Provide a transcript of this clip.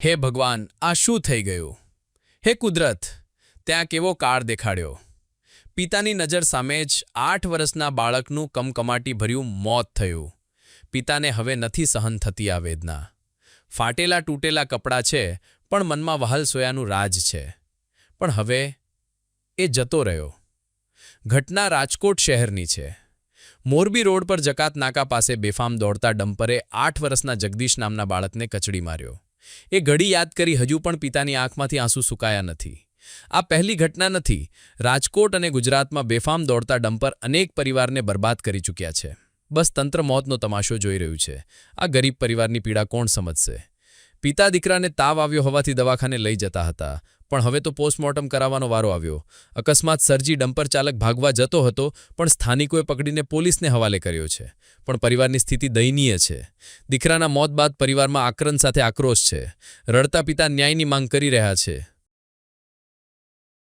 હે ભગવાન, આ શું થઈ ગયું? હે કુદરત, ત્યાં કેવો કાળ દેખાડ્યો! પિતાની નજર સામે જ 8 વર્ષના બાળકનું કમકમાટીભર્યું મોત થયું. પિતાને હવે નથી સહન થતી આ વેદના. ફાટેલા તૂટેલા કપડાં છે, પણ મનમાં વહાલસોયાનું રાજ છે. પણ હવે એ જતો રહ્યો. ઘટના રાજકોટ શહેરની છે. મોરબી રોડ પર જકાત નાકા પાસે બેફામ દોડતા ડમ્પરે 8 વર્ષના જગદીશ નામના બાળકને કચડી માર્યો. એ ઘડી યાદ કરી હજુ પણ પિતાની આંખમાંથી આંસુ સુકાયા નથી. આ પહેલી ઘટના નથી. રાજકોટ અને ગુજરાતમાં બેફામ દોડતા ડમ્પર અનેક પરિવારને બરબાદ કરી ચૂક્યા છે. બસ તંત્ર મોતનો તમાશો જોઈ રહ્યું છે. આ ગરીબ પરિવારની પીડા કોણ સમજશે? પિતા દીકરાને તાવ આવ્યો હોવાથી દવાખાને લઈ જતા હતા, પણ હવે તો પોસ્ટમોર્ટમ કરાવવાનો વારો આવ્યો. અકસ્માત સર્જી ડમ્પર ચાલક ભાગવા જતો હતો, પણ સ્થાનિકોએ પકડીને પોલીસને હવાલે કર્યો છે. પણ પરિવારની સ્થિતિ દયનીય છે. દીકરાના મોત બાદ પરિવારમાં આક્રંદ સાથે આક્રોશ છે. રડતા પિતા ન્યાયની માંગ કરી રહ્યા છે.